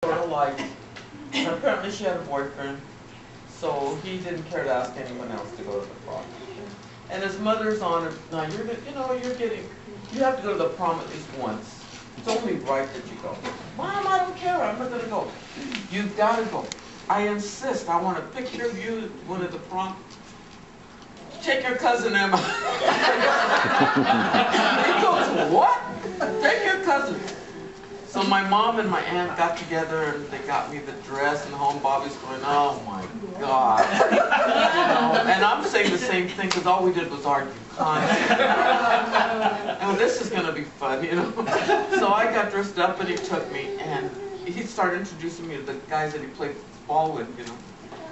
sort of like, apparently she had a boyfriend, so he didn't care to ask anyone else to go to the prom. And his mother's on it. Now you have to go to the prom at least once. It's only right that you go. Mom, I don't care. I'm not going to go. You've got to go. I insist. I want a picture of you going to the prom. Take your cousin Emma. He goes, what? Take your cousin. So my mom and my aunt got together and they got me the dress and home. Bobby's going, oh my God. And I'm saying the same thing because all we did was argue. And this is going to be fun, So I got dressed up and he took me and he started introducing me to the guys that he played ball with,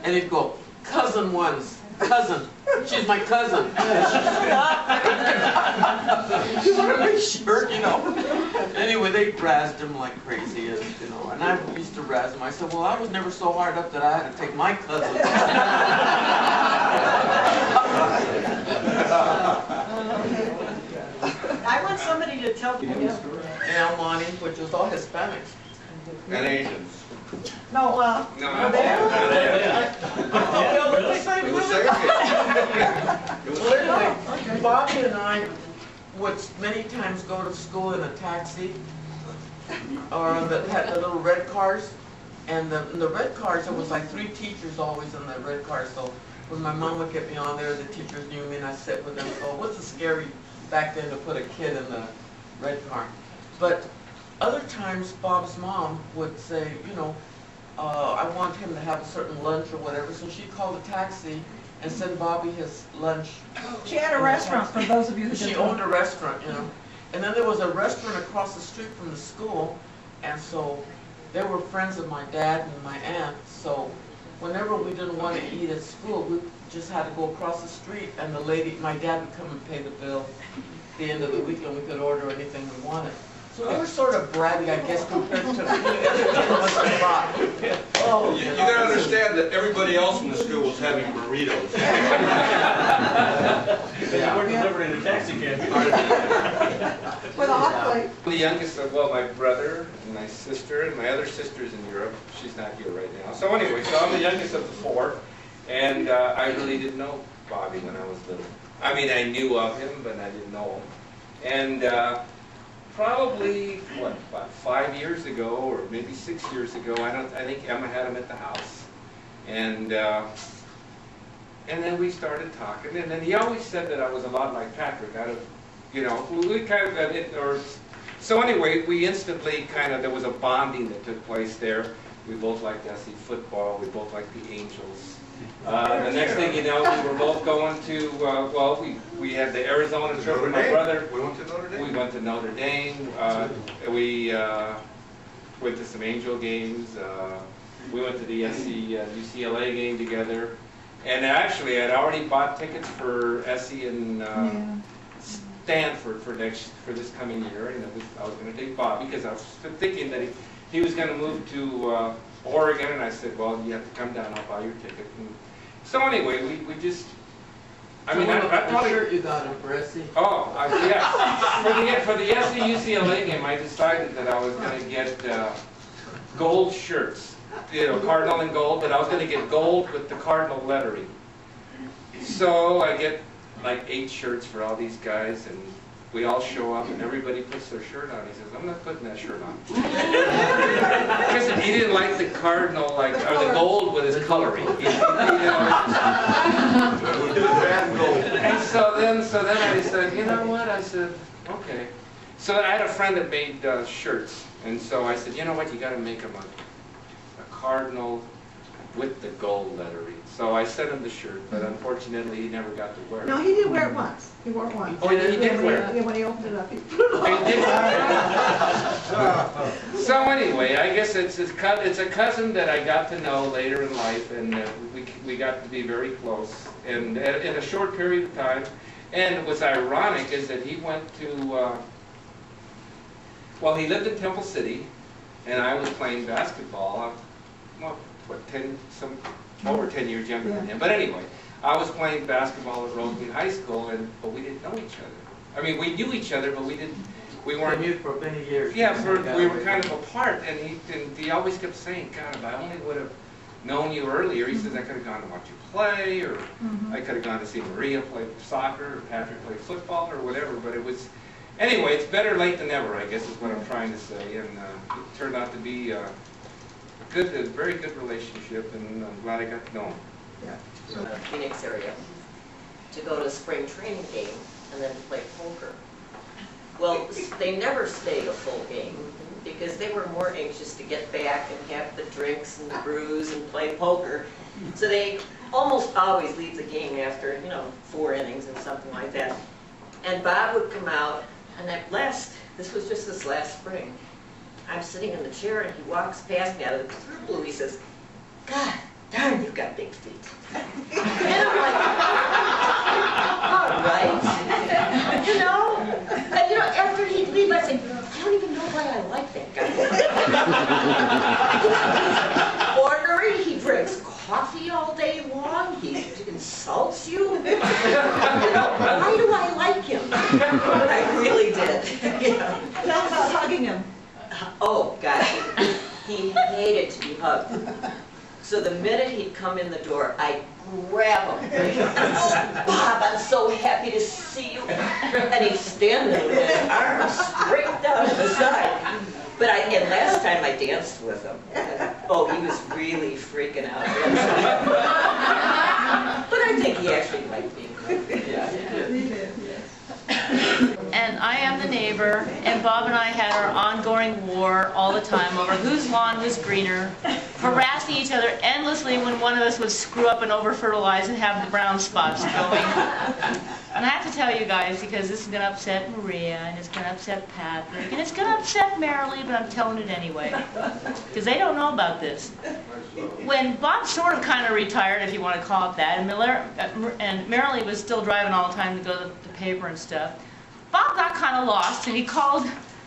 And he'd go, cousin ones. Cousin. She's my cousin. You want to make sure, Anyway, they razzed him like crazy, and I used to razz him. I said, well, I was never so hard up that I had to take my cousin. I want somebody to tell me. Yeah, Monty, which was all Hispanics. And Asians. No, No, they it was segregated. Anyway, Bobby and I would many times go to school in a taxi, or that had the little red cars. And in the red cars, there was like 3 teachers always in the red cars. So when my mom would get me on there, the teachers knew me and I sit with them. So it wasn't scary back then to put a kid in the red car. But other times, Bob's mom would say, I want him to have a certain lunch or whatever, so she'd call the taxi and send Bobby his lunch. She had a restaurant, for those of you who didn't know. She owned a restaurant, And then there was a restaurant across the street from the school, and so they were friends of my dad and my aunt, so whenever we didn't want to eat at school, we just had to go across the street, and my dad would come and pay the bill at the end of the week, and we could order anything we wanted. So we were sort of bratty, I guess, compared to the other kids. Oh, you gotta understand that everybody else in the school was having burritos. They weren't delivering a taxi cab. With a hot plate. The youngest of, my brother and my sister, and my other sister's in Europe. She's not here right now. So anyway, I'm the youngest of the 4, and I really didn't know Bobby when I was little. I mean, I knew of him, but I didn't know him. And probably, about 5 years ago, or maybe 6 years ago, I think Emma had him at the house. And then we started talking, and then he always said that I was a lot like Patrick, we kind of, so anyway, we instantly there was a bonding that took place there. We both liked SC football, we both liked the Angels. The next thing you know, we were both going to, we had the Arizona trip with my brother. We went to Notre Dame. We went to Notre Dame. We went to some Angel games. We went to the SC UCLA game together. And actually, I'd already bought tickets for SC and Stanford for this coming year. And I was going to take Bobby because I was thinking that he was going to move to Oregon, and I said, well, you have to come down, I'll buy your ticket. And so anyway, we just, I probably... shirt you got him for SC. Oh, yeah. For the SC UCLA game, I decided that I was going to get gold shirts, Cardinal and gold, but I was going to get gold with the Cardinal lettering. So I get like 8 shirts for all these guys, and we all show up, and everybody puts their shirt on. He says, I'm not putting that shirt on. Because he didn't like the Cardinal, or the gold with his coloring. And so then I said, you know what? I said, okay. So I had a friend that made shirts, and so I said, you know what? You got to make him a Cardinal with the gold lettering. So I sent him the shirt, but unfortunately he never got to wear it. No, he did wear it once. He wore it once. Oh, he did wear it? Yeah, when he opened it up, he put it on. So anyway, I guess it's a cousin that I got to know later in life, and we got to be very close, and in a short period of time. And what's ironic is that he went to, he lived in Temple City, and I was playing basketball. Over 10 years younger than him. But anyway, I was playing basketball at Rosemead High School, but we didn't know each other. I mean, we knew each other, but we didn't. we weren't. Commute for many years. Yeah, we were kind of apart, and he always kept saying, God, if I only would have known you earlier, he says, I could have gone to watch you play, or I could have gone to see Maria play soccer, or Patrick play football, or whatever, but it was, anyway, it's better late than never, I guess is what I'm trying to say, and it turned out to be a very good relationship, and I'm glad I got to know him. In the Phoenix area to go to a spring training game and then to play poker. Well, they never stayed a full game because they were more anxious to get back and have the drinks and the brews and play poker. So they almost always leave the game after, 4 innings and something like that. And Bob would come out, and this was just this last spring, I'm sitting in the chair and he walks past me out of the blue. He says, God darn, you've got big feet. And I'm like, all right. And after he'd leave, I'd say, I don't even know why I like that guy. He's ornery, he drinks coffee all day long, he insults you. Why do I like him? I really did. Tell about hugging him. Oh, gosh, he hated to be hugged. So the minute he'd come in the door, I'd grab him. Oh, Bob, I'm so happy to see you. And he'd stand there with his arms straight down to the side. And last time I danced with him. He was really freaking out. But I think he actually liked being hugged. Yeah. He did, yes. And I am the neighbor, and Bob and I had our ongoing war all the time over whose lawn was greener, harassing each other endlessly when one of us would screw up and over-fertilize and have the brown spots going. And I have to tell you guys, because this is going to upset Maria, and it's going to upset Patrick, and it's going to upset Marilee, but I'm telling it anyway, because they don't know about this. When Bob sort of kind of retired, if you want to call it that, and Marilee was still driving all the time to go to the paper and stuff, Bob got kind of lost, and he called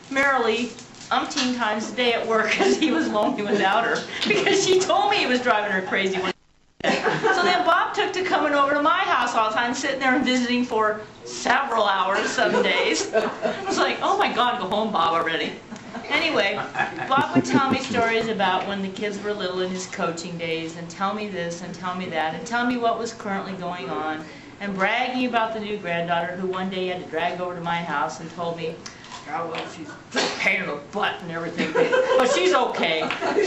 Marilee umpteen times a day at work because he was lonely without her, because she told me he was driving her crazy one day. So then Bob took to coming over to my house all the time, sitting there and visiting for several hours some days. I was like, oh my God, go home, Bob, already. Anyway, Bob would tell me stories about when the kids were little in his coaching days, and tell me this and tell me that, and tell me what was currently going on, and bragging about the new granddaughter who one day he had to drag over to my house and told me, oh, well, she's a pain in the butt and everything, but she's okay.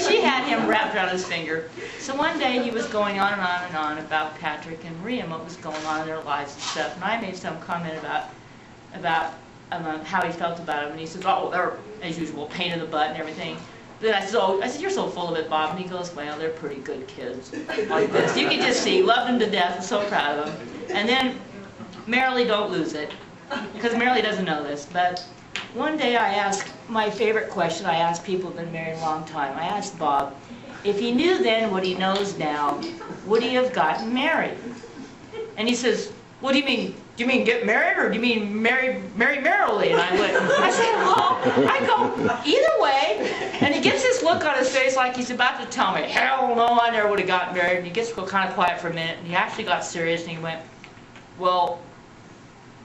She had him wrapped around his finger. So one day he was going on and on and on about Patrick and Maria and what was going on in their lives and stuff, and I made some comment about how he felt about him, and he says, oh, they're, as usual, pain in the butt and everything. Then I said, you're so full of it, Bob. And he goes, well, they're pretty good kids. Like this. You can just see, loved them to death, and so proud of them. And then, Marilee, don't lose it, because Marilee doesn't know this, but one day I asked, my favorite question I ask people who've been married a long time, I asked Bob, if he knew then what he knows now, would he have gotten married? And he says, what do you mean? Do you mean get married, or do you mean marry Marilee? And I said, well, I go, either way. And he gets this look on his face like he's about to tell me, hell no, I never would have gotten married. And he gets kind of quiet for a minute, and he actually got serious, and he went, well,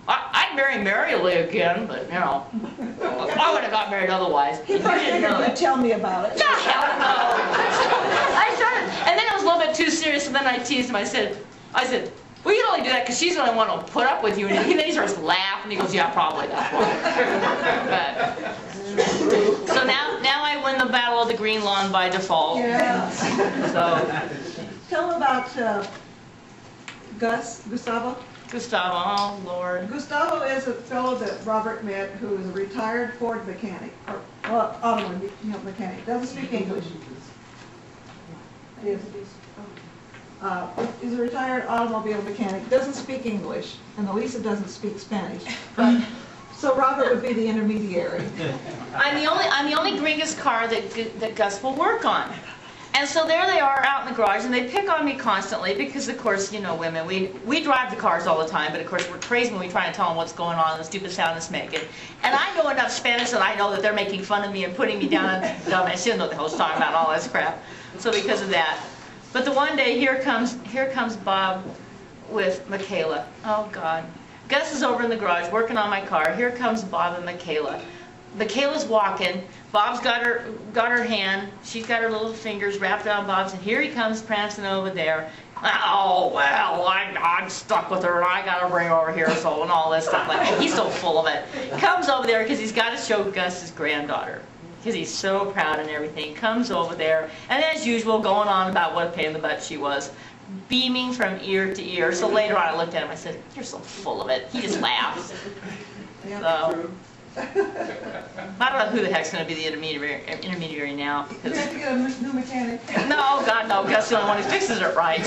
I'd marry Marilee again, but, I would have got married otherwise. He figured you'd tell me about it. No, hell no. I started, and then it was a little bit too serious, and then I teased him. I said, well, you can only do that because she's the only one who'll put up with you. And then he starts laughing, and he goes, yeah, probably, that's why. So now I win the battle of the green lawn by default. Yeah. So, Tell him about Gustavo. Gustavo, oh, Lord. Gustavo is a fellow that Robert met who is a retired Ford mechanic, or automobile mechanic. Doesn't speak English. He's a retired automobile mechanic. Doesn't speak English, and Elisa doesn't speak Spanish. But, so Robert would be the intermediary. I'm the only Gringus car that Gus will work on. And so there they are out in the garage, and they pick on me constantly because, of course, women, we drive the cars all the time, but of course we're crazy when we try to tell them what's going on and the stupid sound it's making. And I know enough Spanish that I know that they're making fun of me and putting me down and dumb. I shouldn't know what the hell's talking about, all this crap. So because of that. But the one day, here comes Bob with Michaela. Oh, God. Gus is over in the garage working on my car. Here comes Bob and Michaela. Michaela's walking, Bob's got her hand, she's got her little fingers wrapped around Bob's, and here he comes prancing over there. Oh, well, I'm stuck with her, and I gotta bring her over here, so, and all this stuff. Like, he's so full of it. Comes over there because he's got to show Gus his granddaughter, because he's so proud and everything. Comes over there, and as usual, going on about what a pain in the butt she was, beaming from ear to ear. So later on, I looked at him, I said, "You're so full of it." He just laughs. So, I don't know who the heck's going to be the intermediary now. You have to get a new mechanic. No, God, no. Gus is the only one who fixes it right.